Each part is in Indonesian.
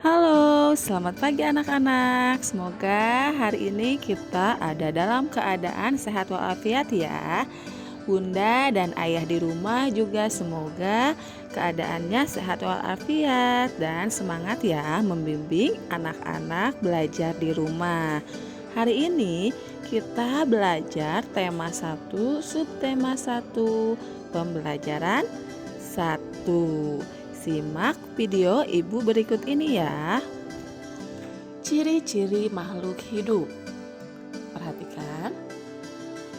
Halo, selamat pagi anak-anak. Semoga hari ini kita ada dalam keadaan sehat walafiat ya. Bunda dan ayah di rumah juga semoga keadaannya sehat walafiat dan semangat ya membimbing anak-anak belajar di rumah. Hari ini kita belajar tema 1, subtema 1, pembelajaran 1. Simak video ibu berikut ini ya. Ciri-ciri makhluk hidup. Perhatikan,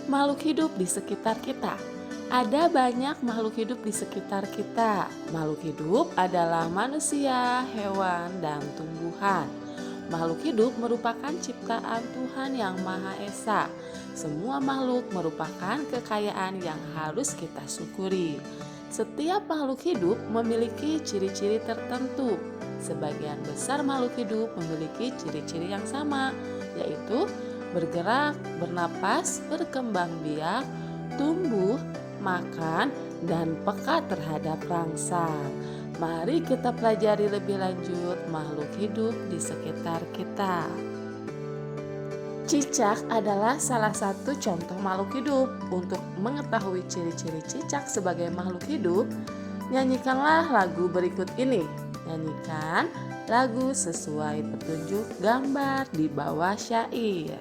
makhluk hidup di sekitar kita. Ada banyak makhluk hidup di sekitar kita. Makhluk hidup adalah manusia, hewan, dan tumbuhan. Makhluk hidup merupakan ciptaan Tuhan yang Maha Esa. Semua makhluk merupakan kekayaan yang harus kita syukuri. Setiap makhluk hidup memiliki ciri-ciri tertentu. Sebagian besar makhluk hidup memiliki ciri-ciri yang sama, yaitu bergerak, bernapas, berkembang biak, tumbuh, makan, dan peka terhadap rangsang. Mari kita pelajari lebih lanjut makhluk hidup di sekitar kita. Cicak adalah salah satu contoh makhluk hidup. Untuk mengetahui ciri-ciri cicak sebagai makhluk hidup, nyanyikanlah lagu berikut ini. Nyanyikan lagu sesuai petunjuk gambar di bawah syair.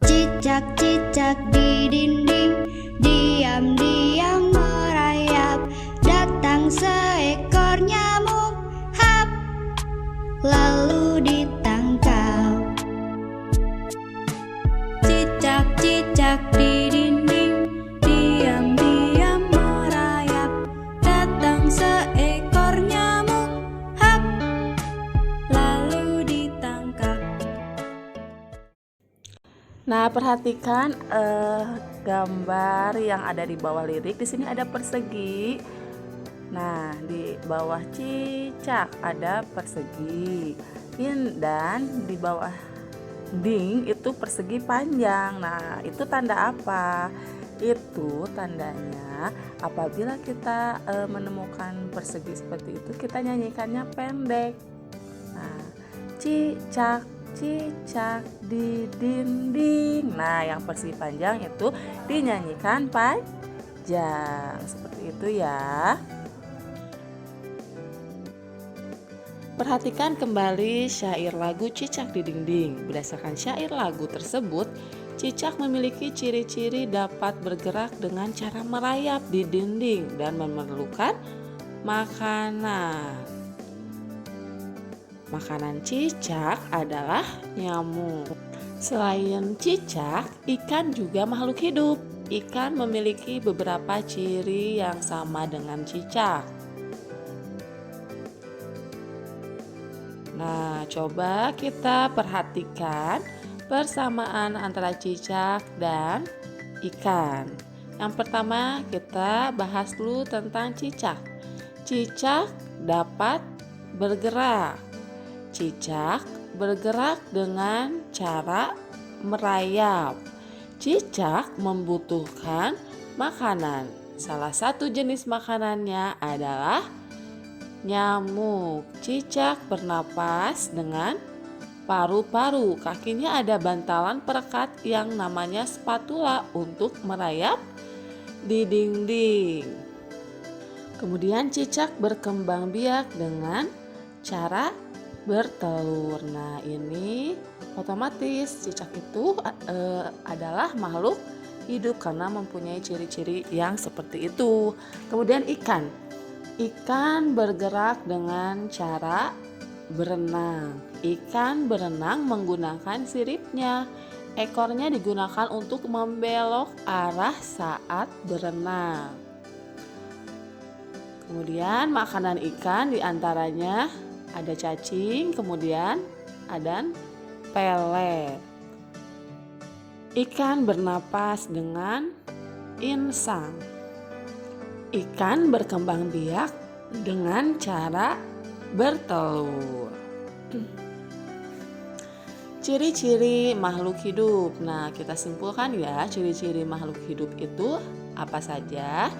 Cicak-cicak di dinding, diam-diam merayap. Datang seekor nyamuk, hap, lalu ditangkap. Cicak-cicak di dinding, diam-diam merayap. Datang seekor nyamuk, hap, lalu ditangkap. Nah, perhatikan gambar yang ada di bawah lirik. Di sini ada persegi. Nah, di bawah cicak ada persegi. Dan di bawah ding itu persegi panjang. Nah, itu tanda apa? Itu tandanya apabila kita menemukan persegi seperti itu, kita nyanyikannya pendek. Nah, cicak cicak di dinding. Nah, yang persegi panjang itu dinyanyikan panjang. Seperti itu ya. Perhatikan kembali syair lagu Cicak di Dinding. Berdasarkan syair lagu tersebut, cicak memiliki ciri-ciri dapat bergerak dengan cara merayap di dinding dan memerlukan makanan. Makanan cicak adalah nyamuk. Selain cicak, ikan juga makhluk hidup. Ikan memiliki beberapa ciri yang sama dengan cicak. Nah, coba kita perhatikan persamaan antara cicak dan ikan. Yang pertama, kita bahas dulu tentang cicak. Cicak dapat bergerak. Cicak bergerak dengan cara merayap. Cicak membutuhkan makanan. Salah satu jenis makanannya adalah nyamuk. Cicak bernapas dengan paru-paru. Kakinya ada bantalan perekat yang namanya spatula untuk merayap di dinding. Kemudian cicak berkembang biak dengan cara bertelur. Nah, ini otomatis cicak itu adalah makhluk hidup karena mempunyai ciri-ciri yang seperti itu. Kemudian ikan. Ikan bergerak dengan cara berenang. Ikan berenang menggunakan siripnya. Ekornya digunakan untuk membelok arah saat berenang. Kemudian makanan ikan diantaranya ada cacing, kemudian ada pelet. Ikan bernapas dengan insang. Ikan berkembang biak dengan cara bertelur. Ciri-ciri makhluk hidup. Nah, kita simpulkan ya, ciri-ciri makhluk hidup itu apa saja?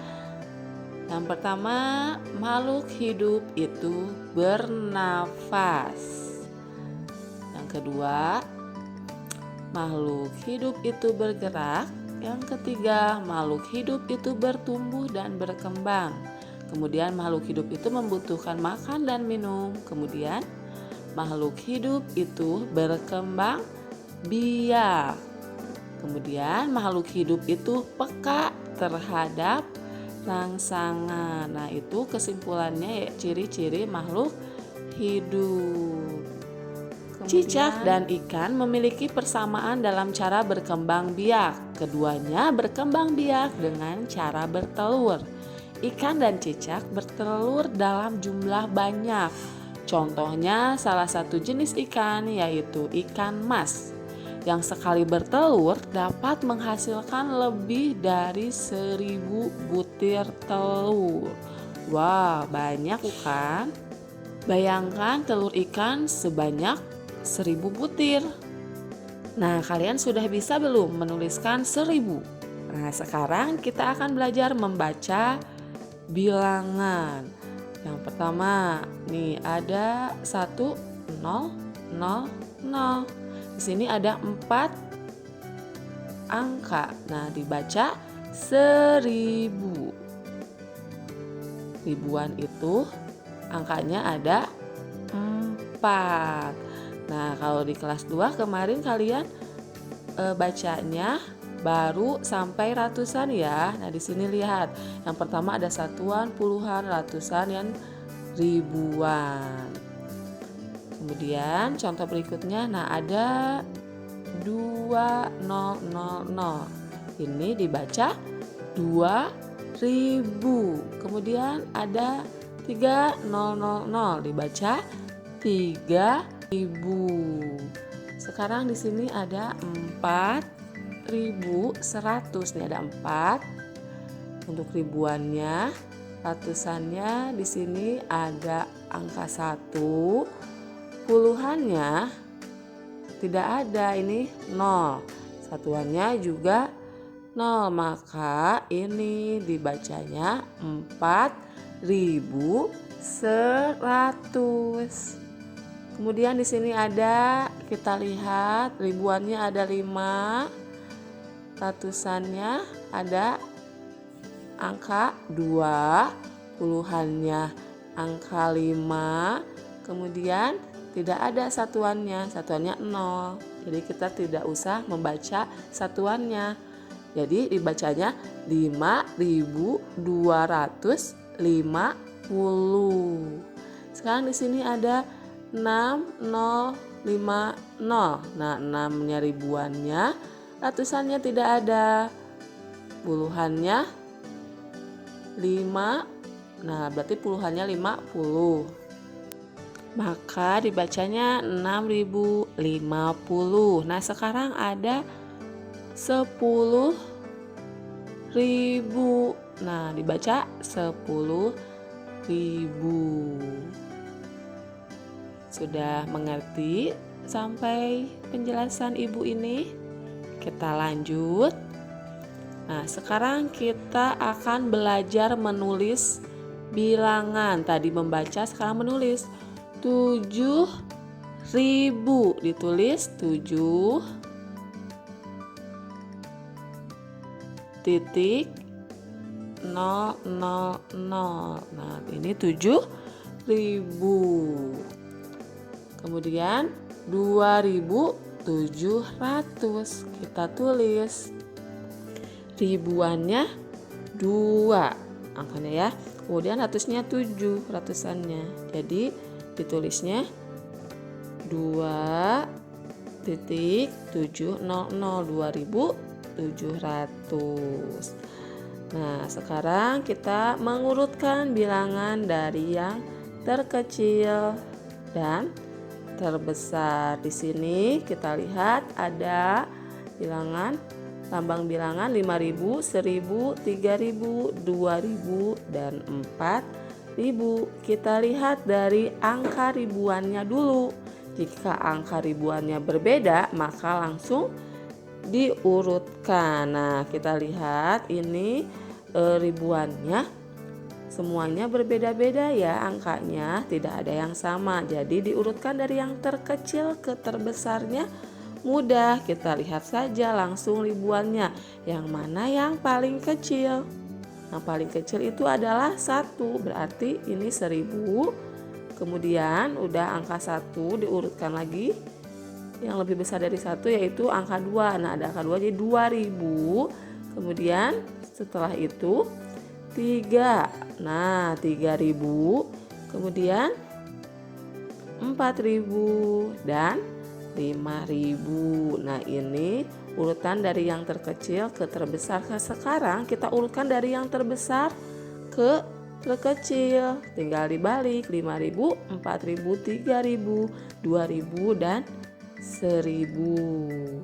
Yang pertama, makhluk hidup itu bernafas. Yang kedua, makhluk hidup itu bergerak. Yang ketiga, makhluk hidup itu bertumbuh dan berkembang. Kemudian makhluk hidup itu membutuhkan makan dan minum. Kemudian makhluk hidup itu berkembang biak. Kemudian makhluk hidup itu peka terhadap rangsangan. Nah, itu kesimpulannya ya, ciri-ciri makhluk hidup. Cicak dan ikan memiliki persamaan dalam cara berkembang biak. Keduanya berkembang biak dengan cara bertelur. Ikan dan cicak bertelur dalam jumlah banyak. Contohnya salah satu jenis ikan yaitu ikan mas, yang sekali bertelur dapat menghasilkan lebih dari 1000 butir telur. Wah, banyak bukan? Bayangkan telur ikan sebanyak 1000 butir. Nah, kalian sudah bisa belum menuliskan 1000? Nah, sekarang kita akan belajar membaca bilangan. Yang pertama, nih ada 1, 0, 0, 0. Di sini ada 4 angka. Nah, dibaca 1000. Ribuan itu angkanya ada 4. Nah, kalau di kelas 2 kemarin kalian bacanya baru sampai ratusan ya. Nah, di sini lihat. Yang pertama ada satuan, puluhan, ratusan, dan ribuan. Kemudian contoh berikutnya, nah ada 2000. Ini dibaca 2000. Kemudian ada 3000 dibaca 3000. Sekarang di sini ada 4100. Nih ada 4 untuk ribuannya. Ratusannya di sini ada angka 1. Puluhannya tidak ada, ini 0. Satuannya juga 0, maka ini dibacanya 4100. Kemudian di sini ada, kita lihat ribuannya ada 5, ratusannya ada angka 2, puluhannya angka 5, kemudian tidak ada satuannya 0. Jadi kita tidak usah membaca satuannya. Jadi dibacanya 5250. Sekarang di sini ada 6050. Nah, 6-nya ribuannya, ratusannya tidak ada, puluhannya 5. Nah, berarti puluhannya 50. Maka dibacanya 6050. Nah, sekarang ada 10.000. Nah, dibaca 10.000. Sudah mengerti sampai penjelasan ibu ini? Kita lanjut. Nah, sekarang kita akan belajar menulis bilangan. Tadi membaca, sekarang menulis. 7.000 ditulis 7.000. Nah, ini 7.000. Kemudian 2.700 kita tulis. Ribuannya 2 angkanya ya. Kemudian ratusnya 7 ratusannya. Jadi ditulisnya 2.700, 2.700. Nah, sekarang kita mengurutkan bilangan dari yang terkecil dan terbesar. Di sini kita lihat ada bilangan, lambang bilangan 5.000, 1.000, 3.000, 2.000, dan 4.000. Kita lihat dari angka ribuannya dulu. Jika angka ribuannya berbeda, maka langsung diurutkan. Nah, kita lihat ini ribuannya Semuanya berbeda-beda ya angkanya, tidak ada yang sama. Jadi diurutkan dari yang terkecil ke terbesarnya mudah. Kita lihat saja langsung ribuannya. Yang mana yang paling kecil? Yang paling kecil itu adalah 1, berarti ini 1000. Kemudian udah angka 1 diurutkan lagi. Yang lebih besar dari 1 yaitu angka 2. Nah, ada angka 2 jadi 2000. Kemudian setelah itu 3. Nah, 3000. Kemudian 4000 dan 5000. Nah, ini urutan dari yang terkecil ke terbesar. Sekarang kita urutkan dari yang terbesar ke terkecil. Tinggal dibalik 5000, 4000, 3000, 2000 dan 1000.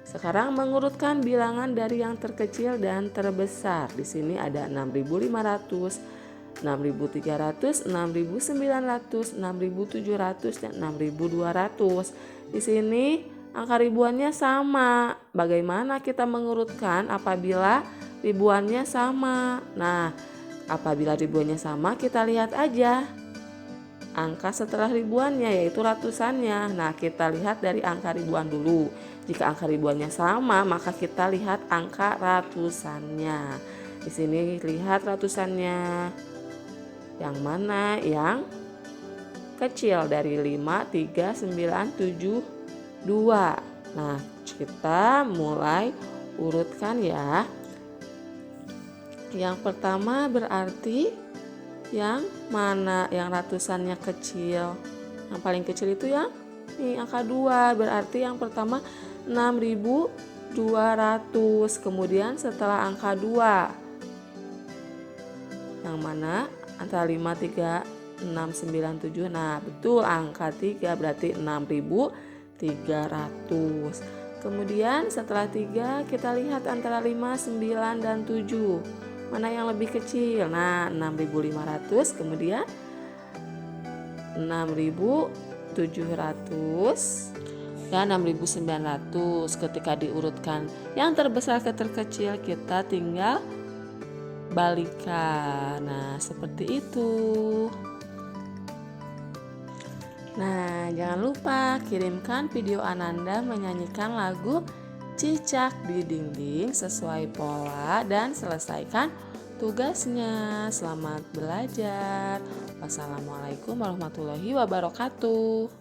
Sekarang mengurutkan bilangan dari yang terkecil dan terbesar. Di sini ada 6500, 6300, 6900, 6700 dan 6200. Di sini angka ribuannya sama. Bagaimana kita mengurutkan apabila ribuannya sama? Nah, apabila ribuannya sama, kita lihat aja angka setelah ribuannya yaitu ratusannya. Nah, kita lihat dari angka ribuan dulu. Jika angka ribuannya sama, maka kita lihat angka ratusannya. Di sini lihat ratusannya. Yang mana yang kecil dari 5, 3, 9, 7, 2. Nah, kita mulai urutkan ya. Yang pertama berarti yang mana yang ratusannya kecil. Yang paling kecil itu yang ini angka 2. Berarti yang pertama 6200. Kemudian setelah angka 2 yang mana antara 5, 3, 6, 9, 7. Nah, betul angka 3 berarti 6300. Kemudian setelah 3 kita lihat antara 5, 9 dan 7. Mana yang lebih kecil? Nah, 6500. Kemudian 6700 dan 6900. Ketika diurutkan yang terbesar ke terkecil, kita tinggal balikan. Nah, seperti itu. Nah, jangan lupa kirimkan video Ananda menyanyikan lagu Cicak di Dinding sesuai pola dan selesaikan tugasnya. Selamat belajar. Wassalamualaikum warahmatullahi wabarakatuh.